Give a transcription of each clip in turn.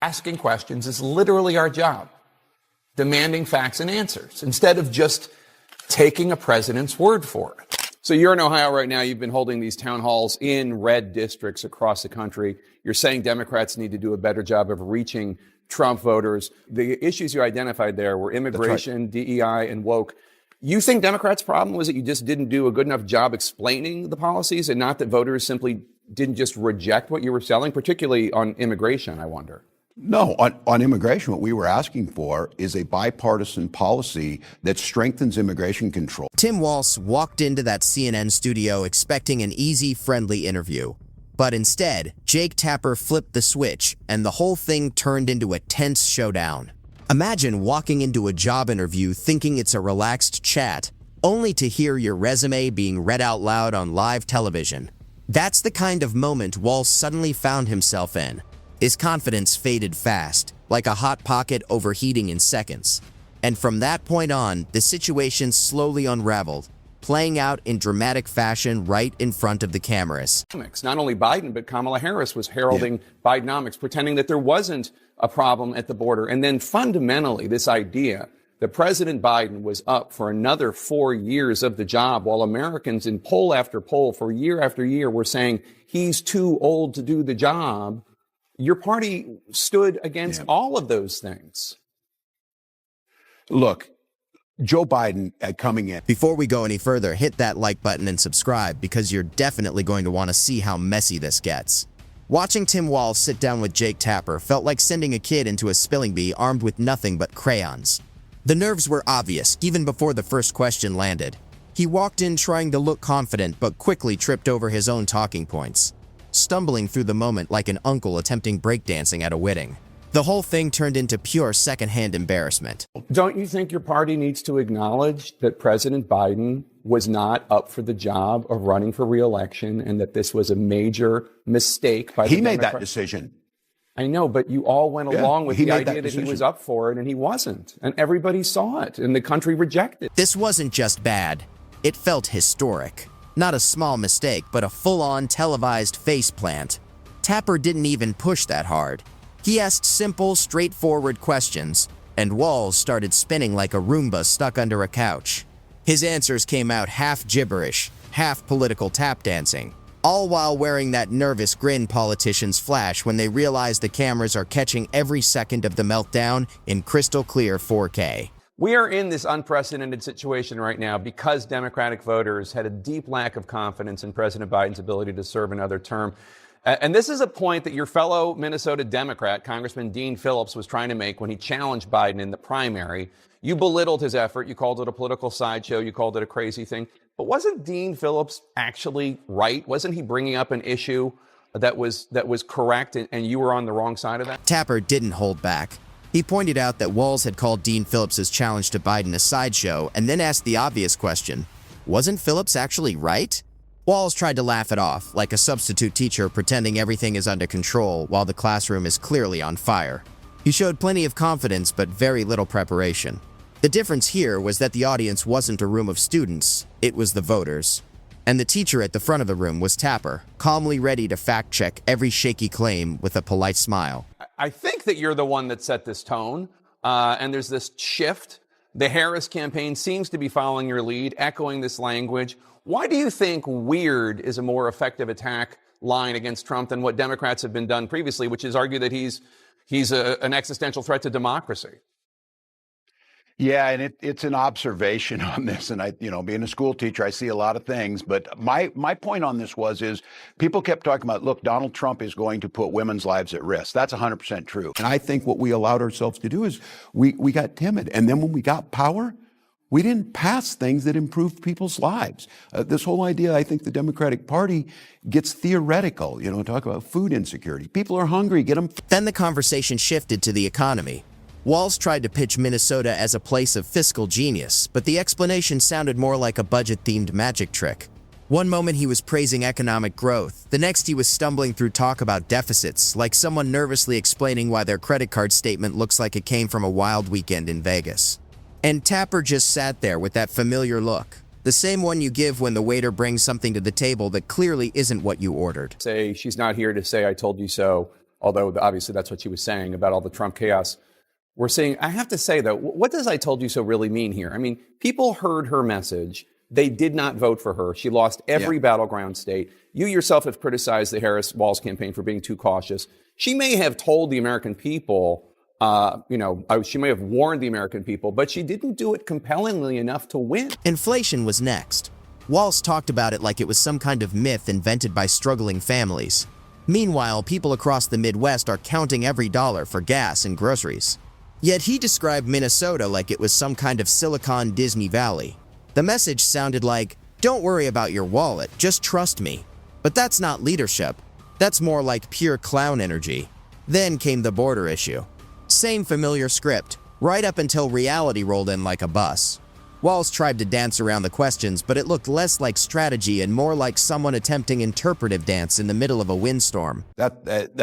Asking questions is literally our job, demanding facts and answers, instead of just taking a president's word for it. So you're in Ohio right now. You've been holding these town halls in red districts across the country. You're saying Democrats need to do a better job of reaching Trump voters. The issues you identified there were immigration, right, DEI, and woke. You think Democrats' problem was that you just didn't do a good enough job explaining the policies, and not that voters simply didn't just reject what you were selling, particularly on immigration, I wonder? No, on immigration, what we were asking for is a bipartisan policy that strengthens immigration control. Tim Walz walked into that CNN studio expecting an easy, friendly interview. But instead, Jake Tapper flipped the switch, and the whole thing turned into a tense showdown. Imagine walking into a job interview thinking it's a relaxed chat, only to hear your resume being read out loud on live television. That's the kind of moment Walz suddenly found himself in. His confidence faded fast, like a hot pocket overheating in seconds. And from that point on, the situation slowly unraveled, playing out in dramatic fashion right in front of the cameras. Not only Biden, but Kamala Harris was heralding Bidenomics, pretending that there wasn't a problem at the border. And then fundamentally, this idea that President Biden was up for another 4 years of the job, while Americans in poll after poll for year after year were saying he's too old to do the job. Your party stood against all of those things. Look, Joe Biden coming in. Before we go any further, hit that like button and subscribe, because you're definitely going to want to see how messy this gets. Watching Tim Walz sit down with Jake Tapper felt like sending a kid into a spelling bee armed with nothing but crayons. The nerves were obvious even before the first question landed. He walked in trying to look confident, but quickly tripped over his own talking points, stumbling through the moment like an uncle attempting breakdancing at a wedding. The whole thing turned into pure secondhand embarrassment. Don't you think your party needs to acknowledge that President Biden was not up for the job of running for re-election, and that this was a major mistake by the He made that decision. I know, but you all went along with the idea that he was up for it, and he wasn't. And everybody saw it, and the country rejected it. This wasn't just bad. It felt historic. Not a small mistake, but a full-on televised faceplant. Tapper didn't even push that hard. He asked simple, straightforward questions, and Walz started spinning like a Roomba stuck under a couch. His answers came out half gibberish, half political tap dancing, all while wearing that nervous grin politicians flash when they realize the cameras are catching every second of the meltdown in crystal clear 4K. We are in this unprecedented situation right now because Democratic voters had a deep lack of confidence in President Biden's ability to serve another term. And this is a point that your fellow Minnesota Democrat, Congressman Dean Phillips, was trying to make when he challenged Biden in the primary. You belittled his effort. You called it a political sideshow. You called it a crazy thing. But wasn't Dean Phillips actually right? Wasn't he bringing up an issue that was correct, and you were on the wrong side of that? Tapper didn't hold back. He pointed out that Walz had called Dean Phillips' challenge to Biden a sideshow, and then asked the obvious question, wasn't Phillips actually right? Walz tried to laugh it off, like a substitute teacher pretending everything is under control while the classroom is clearly on fire. He showed plenty of confidence but very little preparation. The difference here was that the audience wasn't a room of students, it was the voters. And the teacher at the front of the room was Tapper, calmly ready to fact-check every shaky claim with a polite smile. I think that you're the one that set this tone, and there's this shift. The Harris campaign seems to be following your lead, echoing this language. Why do you think weird is a more effective attack line against Trump than what Democrats have been done previously, which is argue that he's an existential threat to democracy? Yeah, and it's an observation on this. And being a school teacher, I see a lot of things. But my point on this is people kept talking about, look, Donald Trump is going to put women's lives at risk. That's 100% true. And I think what we allowed ourselves to do is we got timid. And then when we got power, we didn't pass things that improved people's lives. This whole idea, I think the Democratic Party gets theoretical, talk about food insecurity. People are hungry, get them. Then the conversation shifted to the economy. Walz tried to pitch Minnesota as a place of fiscal genius, but the explanation sounded more like a budget-themed magic trick. One moment he was praising economic growth, the next he was stumbling through talk about deficits, like someone nervously explaining why their credit card statement looks like it came from a wild weekend in Vegas. And Tapper just sat there with that familiar look, the same one you give when the waiter brings something to the table that clearly isn't what you ordered. Say she's not here to say I told you so. although obviously that's what she was saying about all the Trump chaos. We're seeing, I have to say though, what does "I told you so" really mean here? I mean, people heard her message. They did not vote for her. She lost every battleground state. You yourself have criticized the Harris-Walz campaign for being too cautious. She may have told the American people, she may have warned the American people, but she didn't do it compellingly enough to win. Inflation was next. Walz talked about it like it was some kind of myth invented by struggling families. Meanwhile, people across the Midwest are counting every dollar for gas and groceries. Yet he described Minnesota like it was some kind of Silicon Disney Valley. The message sounded like, "Don't worry about your wallet, just trust me." But that's not leadership. That's more like pure clown energy. Then came the border issue. Same familiar script, right up until reality rolled in like a bus. Walz tried to dance around the questions, but it looked less like strategy and more like someone attempting interpretive dance in the middle of a windstorm. That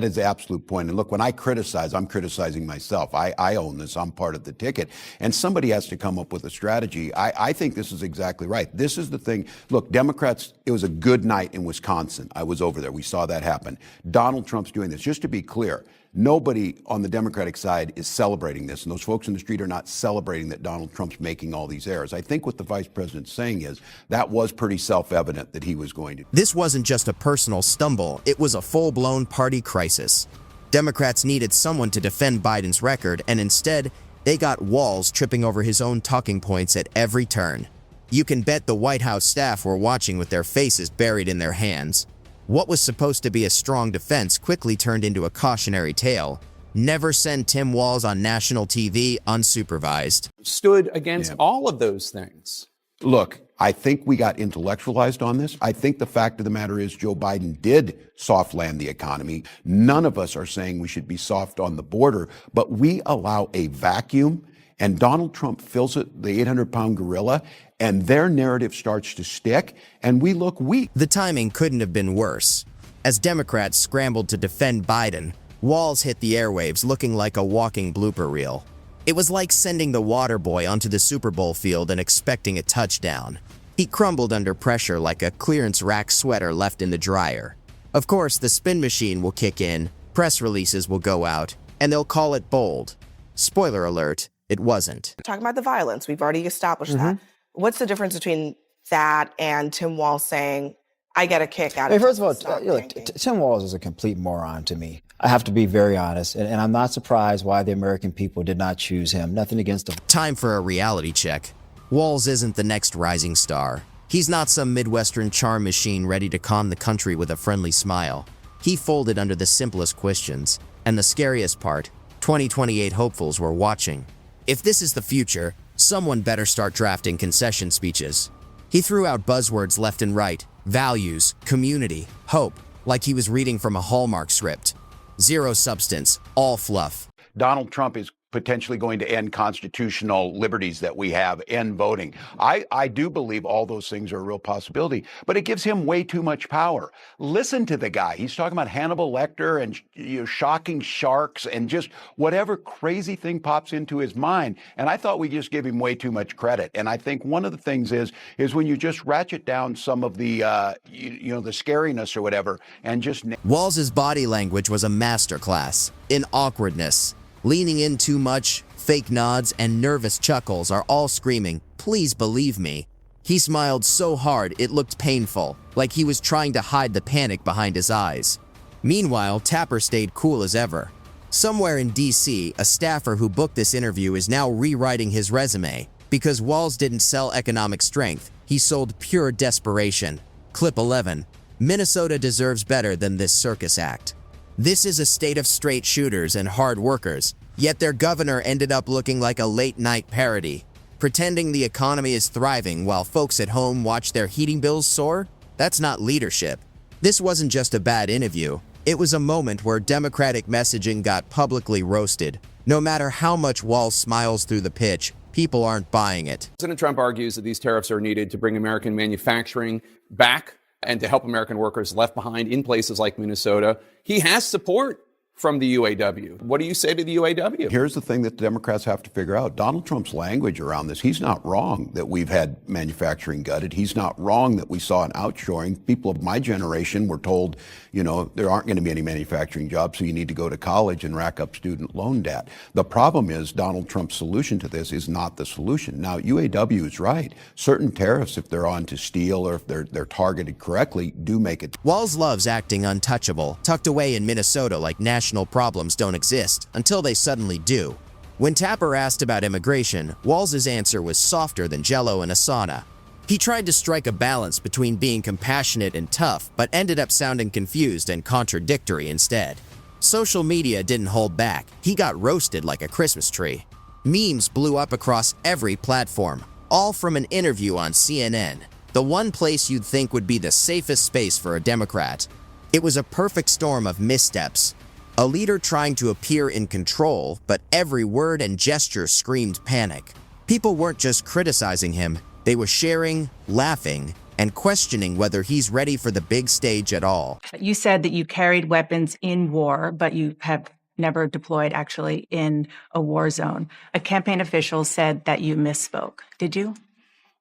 is the absolute point. And look, when I criticize, I'm criticizing myself. I own this. I'm part of the ticket. And somebody has to come up with a strategy. I think this is exactly right. This is the thing. Look, Democrats, it was a good night in Wisconsin. I was over there. We saw that happen. Donald Trump's doing this. Just to be clear, nobody on the Democratic side is celebrating this, and those folks in the street are not celebrating that Donald Trump's making all these errors. I think what the vice president's saying is that was pretty self-evident that he was going to. This wasn't just a personal stumble, it was a full-blown party crisis. Democrats needed someone to defend Biden's record, and instead, they got Walz tripping over his own talking points at every turn. You can bet the White House staff were watching with their faces buried in their hands. What was supposed to be a strong defense quickly turned into a cautionary tale. Never send Tim Walz on national TV unsupervised. Stood against all of those things. Look, I think we got intellectualized on this. I think the fact of the matter is Joe Biden did soft land the economy. None of us are saying we should be soft on the border, but we allow a vacuum, and Donald Trump fills it, the 800-pound gorilla, and their narrative starts to stick, and we look weak. The timing couldn't have been worse. As Democrats scrambled to defend Biden, Walz hit the airwaves looking like a walking blooper reel. It was like sending the water boy onto the Super Bowl field and expecting a touchdown. He crumbled under pressure like a clearance rack sweater left in the dryer. Of course, the spin machine will kick in, press releases will go out, and they'll call it bold. Spoiler alert, it wasn't. Talking about the violence, we've already established that. What's the difference between that and Tim Walz saying, "I get a kick out of it"? First of all, Tim Walz is a complete moron to me. I have to be very honest, and I'm not surprised why the American people did not choose him. Nothing against him. Time for a reality check. Walz isn't the next rising star. He's not some Midwestern charm machine ready to calm the country with a friendly smile. He folded under the simplest questions. And the scariest part, 2028 hopefuls were watching. If this is the future, someone better start drafting concession speeches. He threw out buzzwords left and right, values, community, hope, like he was reading from a Hallmark script. Zero substance, all fluff. Donald Trump is potentially going to end constitutional liberties that we have, end voting. I do believe all those things are a real possibility, but it gives him way too much power. Listen to the guy. He's talking about Hannibal Lecter and shocking sharks and just whatever crazy thing pops into his mind. And I thought we just give him way too much credit. And I think one of the things is when you just ratchet down some of the the scariness or whatever and just... Walz's body language was a masterclass in awkwardness. Leaning in too much, fake nods, and nervous chuckles are all screaming, "Please believe me." He smiled so hard it looked painful, like he was trying to hide the panic behind his eyes. Meanwhile, Tapper stayed cool as ever. Somewhere in D.C., a staffer who booked this interview is now rewriting his resume. Because Walz didn't sell economic strength, he sold pure desperation. Clip 11. Minnesota deserves better than this circus act. This is a state of straight shooters and hard workers, yet their governor ended up looking like a late-night parody. Pretending the economy is thriving while folks at home watch their heating bills soar? That's not leadership. This wasn't just a bad interview. It was a moment where Democratic messaging got publicly roasted. No matter how much Walz smiles through the pitch, people aren't buying it. President Trump argues that these tariffs are needed to bring American manufacturing back and to help American workers left behind in places like Minnesota. He has support from the UAW. What do you say to the UAW? Here's the thing that the Democrats have to figure out. Donald Trump's language around this, he's not wrong that we've had manufacturing gutted. He's not wrong that we saw an outshoring. People of my generation were told, there aren't going to be any manufacturing jobs, so you need to go to college and rack up student loan debt. The problem is Donald Trump's solution to this is not the solution. Now, UAW is right. Certain tariffs, if they're on to steel or if they're targeted correctly, do make it. Walz loves acting untouchable, tucked away in Minnesota like national problems don't exist, until they suddenly do. When Tapper asked about immigration, Walz's answer was softer than Jell-O in a sauna. He tried to strike a balance between being compassionate and tough, but ended up sounding confused and contradictory instead. Social media didn't hold back. He got roasted like a Christmas tree. Memes blew up across every platform, all from an interview on CNN, the one place you'd think would be the safest space for a Democrat. It was a perfect storm of missteps. A leader trying to appear in control, but every word and gesture screamed panic. People weren't just criticizing him, they were sharing, laughing, and questioning whether he's ready for the big stage at all. You said that you carried weapons in war, but you have never deployed actually in a war zone. A campaign official said that you misspoke. Did you?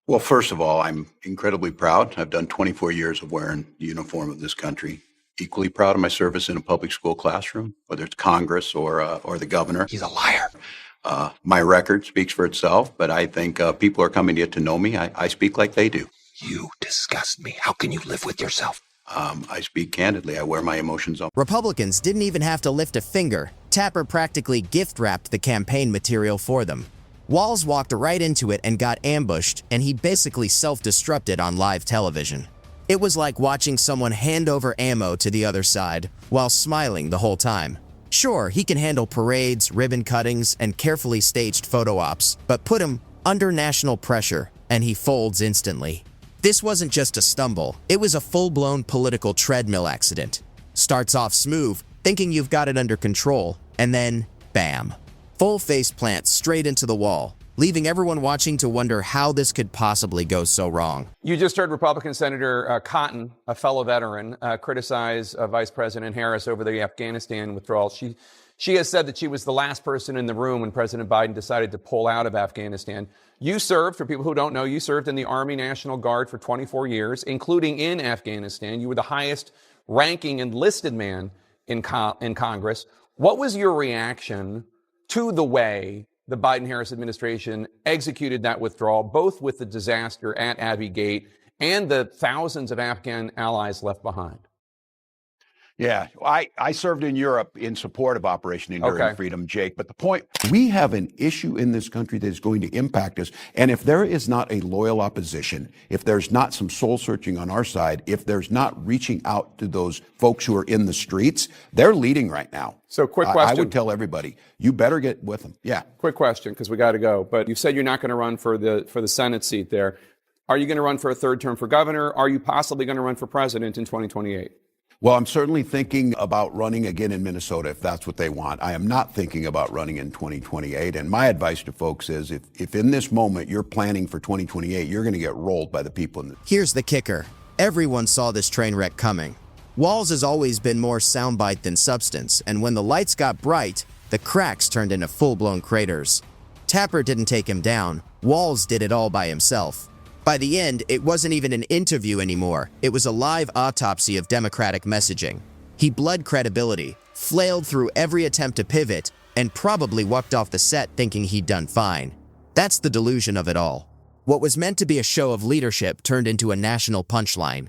Well, first of all, I'm incredibly proud. I've done 24 years of wearing the uniform of this country. Equally proud of my service in a public school classroom, whether it's Congress or the governor. He's a liar. My record speaks for itself, but I think people are coming to get to know me. I speak like they do. You disgust me. How can you live with yourself? I speak candidly. I wear my emotions on. Republicans didn't even have to lift a finger. Tapper practically gift-wrapped the campaign material for them. Walz walked right into it and got ambushed, and he basically self-destructed on live television. It was like watching someone hand over ammo to the other side while smiling the whole time. Sure, he can handle parades, ribbon cuttings, and carefully staged photo ops, but put him under national pressure, and he folds instantly. This wasn't just a stumble, it was a full-blown political treadmill accident. Starts off smooth, thinking you've got it under control, and then, bam. Full face plant straight into the wall, leaving everyone watching to wonder how this could possibly go so wrong. You just heard Republican Senator Cotton, a fellow veteran, criticize Vice President Harris over the Afghanistan withdrawal. She has said that she was the last person in the room when President Biden decided to pull out of Afghanistan. You served, for people who don't know, you served in the Army National Guard for 24 years, including in Afghanistan. You were the highest ranking enlisted man in Congress. What was your reaction to the way the Biden-Harris administration executed that withdrawal, both with the disaster at Abbey Gate and the thousands of Afghan allies left behind? Yeah, I served in Europe in support of Operation Enduring Freedom, Jake. But the point, we have an issue in this country that is going to impact us. And if there is not a loyal opposition, if there's not some soul searching on our side, if there's not reaching out to those folks who are in the streets, they're leading right now. So quick question. I would tell everybody, you better get with them. Yeah. Quick question, because we got to go. But you said you're not going to run for the Senate seat there. Are you going to run for a third term for governor? Are you possibly going to run for president in 2028? Well, I'm certainly thinking about running again in Minnesota if that's what they want. I am not thinking about running in 2028. And my advice to folks is if in this moment you're planning for 2028, you're going to get rolled by the people in the... Here's the kicker. Everyone saw this train wreck coming. Walz has always been more soundbite than substance, and when the lights got bright, the cracks turned into full-blown craters. Tapper didn't take him down. Walz did it all by himself. By the end, it wasn't even an interview anymore. It was a live autopsy of Democratic messaging. He bled credibility, flailed through every attempt to pivot, and probably walked off the set thinking he'd done fine. That's the delusion of it all. What was meant to be a show of leadership turned into a national punchline.